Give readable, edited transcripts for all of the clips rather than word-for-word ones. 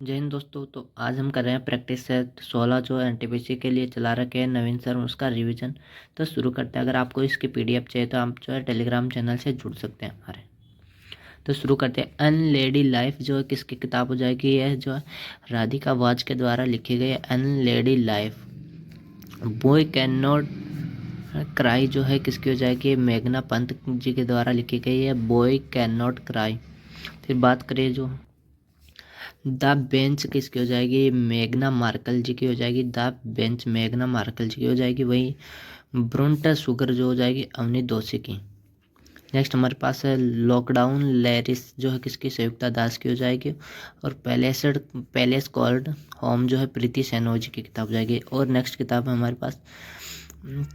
जय हिंद दोस्तों। तो आज हम कर रहे हैं प्रैक्टिस सेट 16 जो एनटीपीसी के लिए चला रखे हैं नवीन सर, उसका रिवीजन। तो शुरू करते हैं। अगर आपको इसकी पीडीएफ चाहिए तो आप जो है टेलीग्राम चैनल से जुड़ सकते हैं हमारे। तो शुरू करते हैं। अनलेडी लाइफ जो है किसकी किताब हो जाएगी? यह जो है राधिका वाज के द्वारा लिखी गई है अनलेडी life. Boy can not cry जो है किसकी हो जाएगी? मेघना पंत जी के द्वारा लिखी गई है बॉय कैन नॉट क्राई। फिर बात करें जो द बेंच किसकी हो जाएगी? मेघना मार्कल जी की हो जाएगी। द बेंच मेघना मार्कल जी की हो जाएगी। वही ब्रुंट शुगर जो हो जाएगी अवनी दोषी की। नेक्स्ट हमारे पास है लॉकडाउन लैरिस जो है किसकी? संयुक्ता दास की हो जाएगी। और पैलेस कॉल्ड होम जो है प्रीति सेनोज की किताब हो जाएगी। और नेक्स्ट किताब है हमारे पास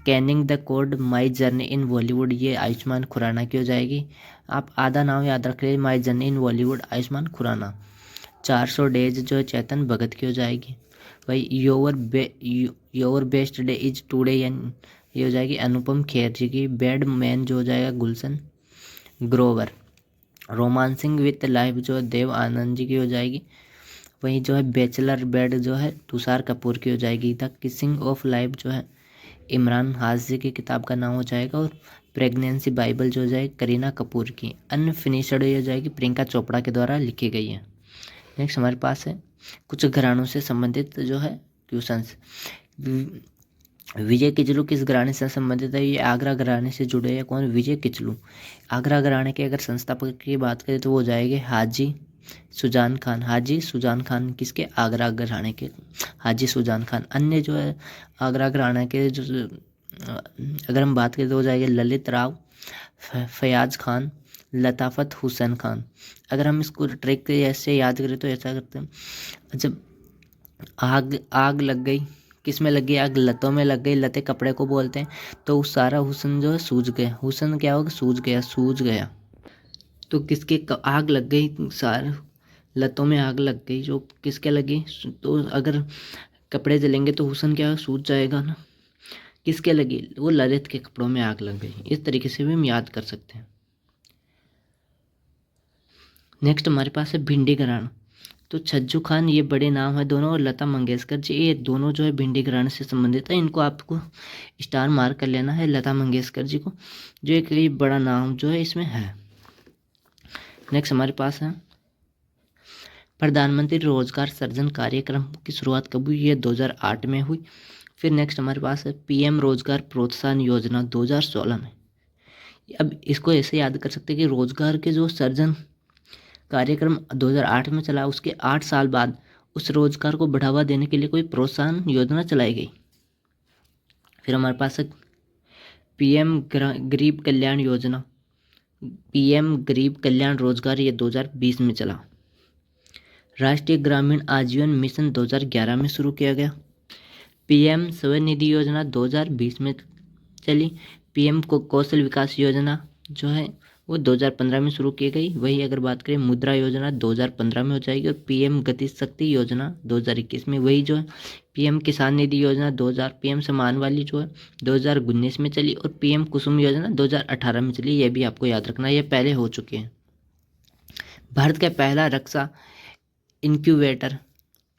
cracking the code my journey in Bollywood, ये आयुष्मान खुराना की हो जाएगी। आप आधा नाम याद रख लीजिए, my journey in Bollywood Ayushmann Khurrana. 400 days जो है चेतन भगत की हो जाएगी। भाई your best day is today ये हो जाएगी अनुपम खेर जी की। बैड मैन जो हो जाएगा Gulshan Grover. Romancing with life जो है देव आनंद जी की हो जाएगी। वहीं जो है बैचलर बेड जो है तुषार कपूर की हो जाएगी। द किसिंग ऑफ लाइफ जो है इमरान हाजी की किताब का नाम हो जाएगा। और प्रेगनेंसी बाइबल जो हो जाएगी करीना कपूर की। अनफिनिश्ड ये हो जाएगी प्रियंका चोपड़ा के द्वारा लिखी गई है। नेक्स्ट हमारे पास है कुछ घरानों से संबंधित जो है क्वेश्चंस। विजय किचलू किस घराने से संबंधित है? ये आगरा घराने से जुड़े हैं। कौन? विजय किचलू। आगरा घराने के अगर संस्थापक की बात करें तो वो जाएंगे हाजी सुजान खान। हाजी सुजान खान किसके? आगरा घराने के हाजी सुजान खान। अन्य जो है आगरा घराने के जो अगर हम बात करें तो हो जाएंगे ललित राव, फयाज खान, लताफत हुसैन खान। अगर हम इसको ट्रिक ऐसे याद करें तो ऐसा करते हैं, जब आग आग लग गई, किस में लग गई आग? लतों में लग गई। लते कपड़े को बोलते हैं। तो उस सारा हुसन जो है सूझ गया। हुसन क्या होगा? सूझ गया। तो किसके आग लग गई? सार लतों में आग लग गई। जो किसके लगी? तो अगर कपड़े जलेंगे तो हुसन क्या सूझ जाएगा ना। किसके लगी? वो ललित के कपड़ों में आग लग गई। इस तरीके से भी हम याद कर सकते हैं। नेक्स्ट हमारे पास है भिंडी घराना। तो छज्जू खान ये बड़े नाम है दोनों, और लता मंगेशकर जी ये दोनों जो है भिंडी घराने से संबंधित है। इनको आपको स्टार मार्क कर लेना है लता मंगेशकर जी को, जो एक ये बड़ा नाम जो है इसमें है। नेक्स्ट हमारे पास है प्रधानमंत्री रोजगार सृजन कार्यक्रम की शुरुआत कब हुई? ये 2008 में हुई। फिर नेक्स्ट हमारे पास है पीएम रोजगार प्रोत्साहन योजना 2016 में। अब इसको ऐसे याद कर सकते हैं कि रोजगार के जो सृजन कार्यक्रम 2008 में चला, उसके 8 साल बाद उस रोजगार को बढ़ावा देने के लिए कोई प्रोत्साहन योजना चलाई गई। फिर हमारे पास है पीएम गरीब कल्याण योजना, पीएम गरीब कल्याण रोजगार, ये 2020 में चला। राष्ट्रीय ग्रामीण आजीवन मिशन 2011 में शुरू किया गया। पीएम स्वनिधि योजना 2020 में चली। पीएम कौशल विकास योजना जो है वो 2015 में शुरू की गई। वही अगर बात करें मुद्रा योजना 2015 में हो जाएगी। और पीएम गति शक्ति योजना 2021 में। वही जो है पीएम किसान निधि योजना 2000, पीएम सम्मान वाली जो है 2019 में चली। और पीएम कुसुम योजना 2018 में चली। ये भी आपको याद रखना, ये पहले हो चुके हैं। भारत का पहला रक्षा इंक्यूबेटर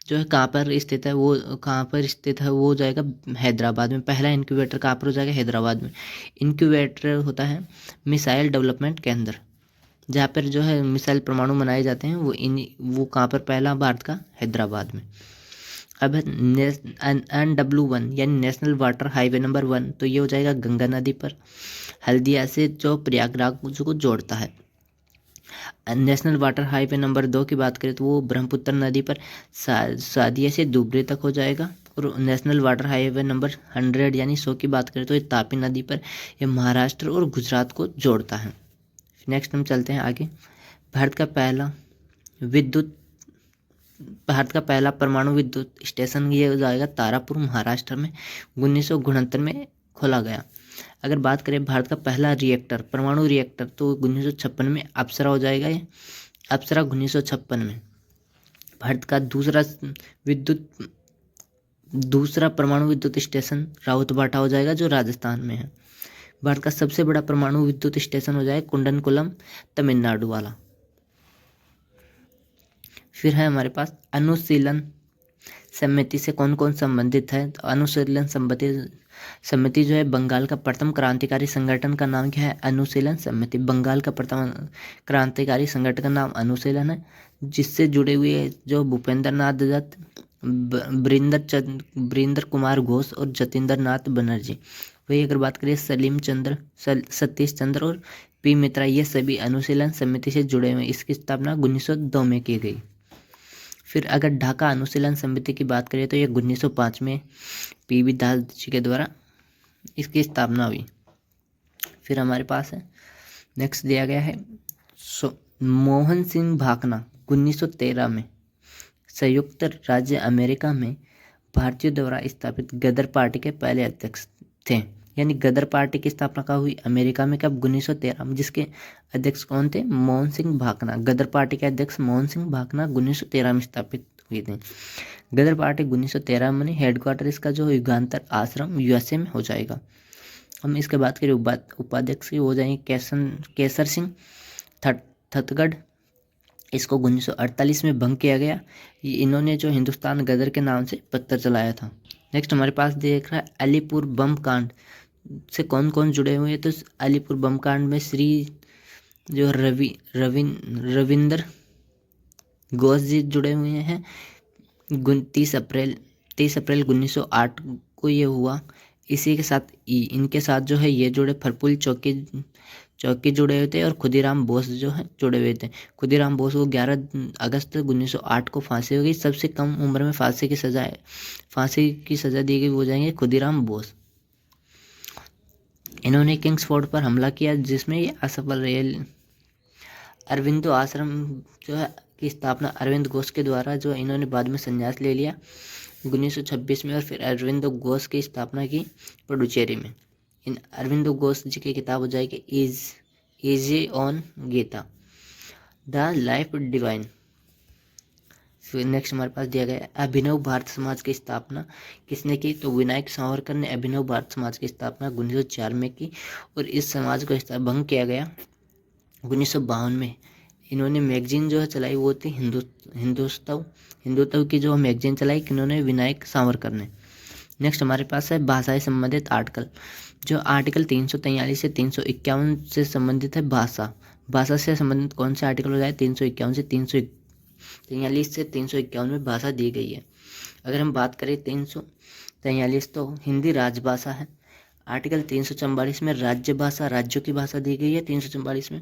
जो है कहाँ पर स्थित है? वो कहाँ पर स्थित है? वो हो जाएगा हैदराबाद में। पहला इंक्यूबेटर कहाँ पर हो जाएगा? हैदराबाद में। इंक्यूबेटर होता है मिसाइल डेवलपमेंट केंद्र, जहाँ पर जो है मिसाइल परमाणु बनाए जाते हैं। वो कहाँ पर? पहला भारत का हैदराबाद में। अब है NW1 यानी नेशनल वाटर हाईवे नंबर 1। तो ये हो जाएगा गंगा नदी पर, हल्दिया से जो प्रयागराज को जोड़ता है। नेशनल वाटर हाईवे नंबर 2 की बात करें तो वो ब्रह्मपुत्र नदी पर सादिया से धुबरी तक हो जाएगा। और नेशनल वाटर हाईवे नंबर 100 यानी 100 की बात करें तो ये तापी नदी पर, ये महाराष्ट्र और गुजरात को जोड़ता है। नेक्स्ट हम चलते हैं आगे। भारत का पहला विद्युत भारत का पहला परमाणु विद्युत स्टेशन ये हो जाएगा तारापुर महाराष्ट्र में, 1969 में खोला गया। अगर बात करें भारत का पहला रिएक्टर, परमाणु रिएक्टर, तो 1956 में अप्सरा हो जाएगा। ये अप्सरा 1956 में। भारत का दूसरा परमाणु विद्युत स्टेशन राउतबाटा हो जाएगा जो राजस्थान में है। भारत का सबसे बड़ा परमाणु विद्युत स्टेशन हो जाएगा कुंडनकुलम तमिलनाडु वाला। फिर है हमारे पास अनुशीलन समिति से कौन कौन संबंधित है। तो अनुशीलन समिति जो है बंगाल का प्रथम क्रांतिकारी संगठन का नाम क्या है, अनुशीलन समिति। बंगाल का प्रथम क्रांतिकारी संगठन का नाम अनुशीलन है, जिससे जुड़े हुए जो भूपेंद्र नाथ दत्त, बरिंदर कुमार घोष और जतिंदर नाथ बनर्जी। वही अगर बात करें सलीम चंद्र, सतीश चंद्र और पी मित्रा, ये सभी अनुशीलन समिति से जुड़े हुए। इसकी स्थापना 1902 में की गई। फिर अगर ढाका अनुशीलन समिति की बात करें तो ये 1905 में पी.बी. दास जी के द्वारा इसकी स्थापना हुई। फिर हमारे पास है नेक्स्ट दिया गया है मोहन सिंह भाकना 1913 में संयुक्त राज्य अमेरिका में भारतीयों द्वारा स्थापित गदर पार्टी के पहले अध्यक्ष थे। यानी गदर पार्टी की स्थापना कब हुई, अमेरिका में, कब, 1913 में। जिसके अध्यक्ष कौन थे, मोहन सिंह भाकना। गदर पार्टी के अध्यक्ष मोहन सिंह भाकना 1913 में स्थापित हुई थी। गदर पार्टी 1913 में, हेडक्वार्टर इसका जो युगांतर आश्रम यूएसए में हो जाएगा। हम इसके बाद के उपाध्यक्ष की हो जाएंगे केसर सिंह थतगढ़। इसको 1948 में भंग किया गया। इन्होंने जो हिंदुस्तान गदर के नाम से पत्र चलाया था। नेक्स्ट हमारे पास देख रहा है अलीपुर बम कांड से कौन कौन जुड़े हुए हैं। तो अलीपुर बम कांड में श्री जो रविंदर घोष जी जुड़े हुए हैं। 30 अप्रैल 1908 को ये हुआ। इसी के साथ इनके साथ जो है ये जुड़े फरपुल चौकी जुड़े हुए थे और खुदीराम बोस जो है जुड़े हुए थे। खुदीराम बोस को 11 अगस्त 1908 को फांसी हो गई। सबसे कम उम्र में फांसी की सजा दी गई हो जाएंगे खुदीराम बोस। इन्होंने किंग्सफोर्ड पर हमला किया, जिसमें ये असफल रहे। अरविंदो आश्रम जो है की स्थापना अरविंद घोष के द्वारा जो इन्होंने बाद में संन्यास ले लिया 1926 में। और फिर अरविंदो घोष की स्थापना की पुडुचेरी में। इन अरविंदो घोष जी की किताब हो जाएगी easy on Gita, the life divine. फिर नेक्स्ट हमारे पास दिया गया अभिनव भारत समाज की स्थापना किसने की। तो विनायक सावरकर ने अभिनव भारत समाज की स्थापना 1904 में की और इस समाज को भंग किया गया 1952 में। इन्होंने मैगजीन जो है चलाई वो थी हिंदुत्व की जो मैगजीन चलाई किन्होंने, विनायक सावरकर ने। नेक्स्ट हमारे पास है भाषा से संबंधित आर्टिकल। जो आर्टिकल 343 से 351 से संबंधित है भाषा से संबंधित कौन से आर्टिकल हो जाए, 351 से 343 से 351 में भाषा दी गई है। अगर हम बात करें 343 तो हिंदी राजभाषा है। आर्टिकल 344 में राज्य भाषा, राज्यों की भाषा दी गई है 344 में।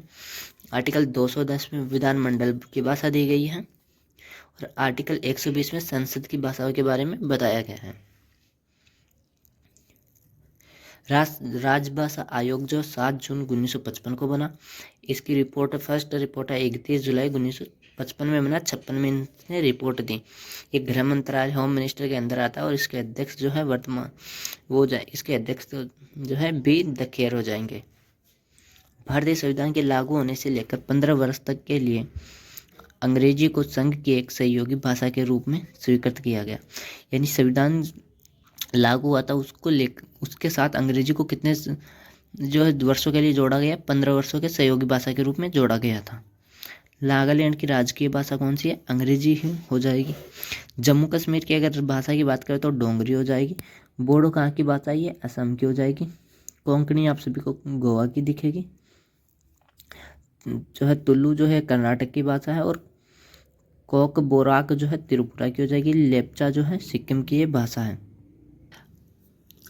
आर्टिकल 210 में विधानमंडल की भाषा दी गई है और आर्टिकल 120 में संसद की भाषाओं के बारे में बताया गया है। राजभाषा आयोग जो 7 जून 1955 को बना। इसकी फर्स्ट रिपोर्ट है 31 जुलाई 1955 में बना। 56 में इसने रिपोर्ट दी। ये गृह मंत्रालय होम मिनिस्टर के अंदर आता है और इसके अध्यक्ष जो है इसके अध्यक्ष जो है बी द खेर हो जाएंगे। भारतीय संविधान के लागू होने से लेकर 15 वर्ष तक के लिए अंग्रेजी को संघ की एक सहयोगी भाषा के रूप में स्वीकृत किया गया। यानी संविधान लागू हुआ था उसके साथ अंग्रेजी को कितने जो है वर्षों के लिए जोड़ा गया, 15 वर्षों के सहयोगी भाषा के रूप में जोड़ा गया था। नागालैंड की राजकीय भाषा कौन सी है, अंग्रेजी ही हो जाएगी। जम्मू कश्मीर की अगर भाषा की बात करें तो डोंगरी हो जाएगी। बोडो कहाँ की भाषा है, असम की हो जाएगी। कोंकणी आप सभी को गोवा की दिखेगी। जो है तुलु जो है कर्नाटक की भाषा है और कोक बोराक जो है त्रिपुरा की हो जाएगी। लेप्चा जो है सिक्किम की ये भाषा है।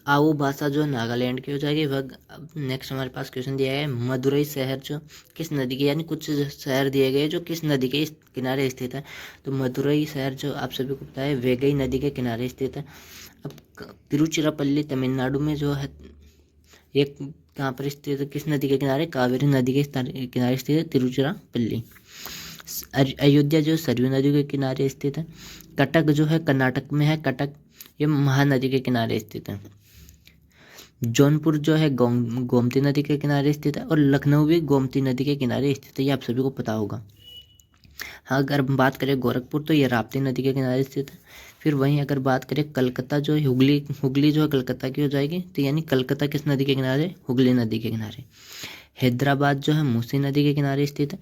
आओ भाषा जो है नागालैंड की हो जाएगी। अब नेक्स्ट हमारे पास क्वेश्चन दिया है मदुरई शहर जो किस नदी के, यानी कुछ शहर दिए गए जो किस नदी के किनारे स्थित है। तो मदुरई शहर जो आप सभी को पता है वेगई नदी के किनारे स्थित है। अब तिरुचिरापल्ली तमिलनाडु में जो है एक कहाँ पर स्थित है, किस नदी के किनारे, कावेरी नदी के किनारे स्थित है तिरुचिरापल्ली। अयोध्या जो सरयू नदी के किनारे स्थित है। कटक जो है कर्नाटक में है, कटक ये महानदी के किनारे स्थित है। जौनपुर जो है गोमती नदी के किनारे स्थित है और लखनऊ भी गोमती नदी के किनारे स्थित है, ये आप सभी को पता होगा। हाँ, अगर हम बात करें गोरखपुर तो ये राप्ती नदी के किनारे स्थित है। फिर वहीं अगर बात करें कलकत्ता जो है हुगली जो है कलकत्ता की हो जाएगी। तो यानी कलकत्ता किस नदी के किनारे, हुगली नदी के किनारे। हैदराबाद जो है मूसी नदी के किनारे स्थित है।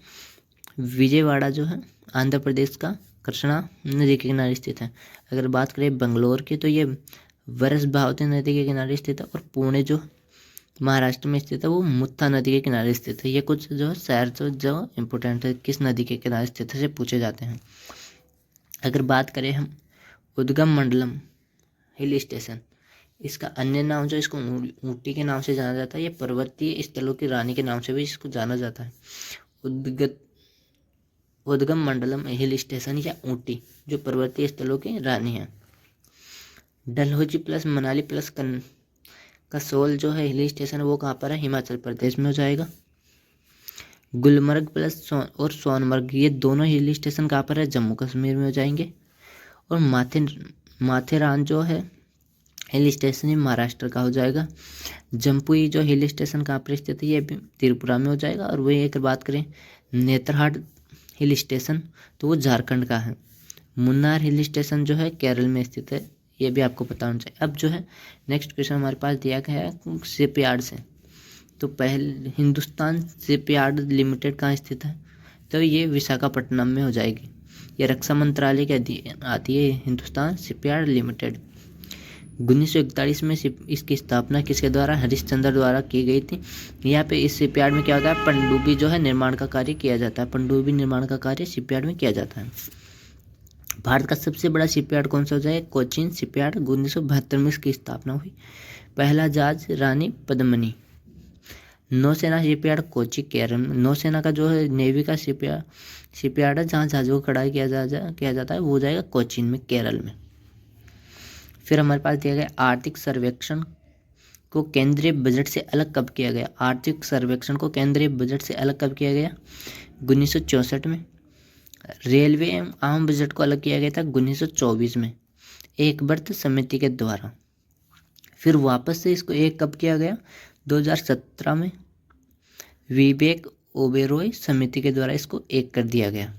विजयवाड़ा जो है आंध्र प्रदेश का कृष्णा नदी के किनारे स्थित है। अगर बात करें बेंगलोर की तो ये वरसभावती नदी के किनारे स्थित है। और पुणे जो महाराष्ट्र में स्थित है वो मुत्था नदी के किनारे स्थित है। ये कुछ जो शहर जो इम्पोर्टेंट है किस नदी के किनारे स्थित है से पूछे जाते हैं। अगर बात करें हम उद्गम मंडलम हिल स्टेशन, इसका अन्य नाम जो इसको ऊटी के नाम से जाना जाता है। ये पर्वतीय स्थलों की रानी के नाम से भी इसको जाना जाता है। उद्गम मंडलम हिल स्टेशन या ऊटी जो पर्वतीय स्थलों की रानी है। डलहौजी प्लस मनाली प्लस कसोल जो है हिल स्टेशन वो कहाँ पर है, हिमाचल प्रदेश में हो जाएगा। गुलमर्ग प्लस और सोनमर्ग ये दोनों हिल स्टेशन कहाँ पर है, जम्मू कश्मीर में हो जाएंगे। और माथेरान जो है हिल स्टेशन महाराष्ट्र का हो जाएगा। जम्पुई जो हिल स्टेशन कहाँ पर स्थित है, ये भी त्रिपुरा में हो जाएगा। और वही एक बात करें नेत्रहाट हिल स्टेशन तो वो झारखंड का है। मुन्नार हिल स्टेशन जो है केरल में स्थित है, ये भी आपको पता होना चाहिए। अब जो है नेक्स्ट क्वेश्चन हमारे पास दिया गया है शिपयार्ड से। तो पहले हिंदुस्तान शिपयार्ड लिमिटेड कहाँ स्थित है, तो ये विशाखापट्टनम में हो जाएगी। ये रक्षा मंत्रालय के अधीन आती है हिंदुस्तान शिपयार्ड लिमिटेड। 1941 में इसकी स्थापना किसके द्वारा, हरिश्चंद्र द्वारा की गई थी। यहाँ पे इस शिपयार्ड में क्या होता है, पनडुब्बी जो है निर्माण का कार्य किया जाता है। पनडुब्बी निर्माण का कार्य शिपयार्ड में किया जाता है। भारत का सबसे बड़ा शिपयार्ड कौन सा हो जाएगा, कोचीन शिपयार्ड। 1972 में इसकी स्थापना हुई। पहला जहाज रानी पद्मिनी। नौसेना शिपयार्ड कोची केरल में। नौसेना का जो है नेवी का शिपयार्ड है जहाँ जहाजों को खड़ा किया जाता है वो हो जाएगा कोचीन में केरल में। फिर हमारे पास दिया गया आर्थिक सर्वेक्षण को केंद्रीय बजट से अलग कब किया गया। आर्थिक सर्वेक्षण को केंद्रीय बजट से अलग कब किया गया, 1964 में। रेलवे एवं आम बजट को अलग किया गया था 1924 में एक वर्ष समिति के द्वारा। फिर वापस से इसको एक कब किया गया, 2017 में विवेक ओबेरॉय समिति के द्वारा इसको एक कर दिया गया।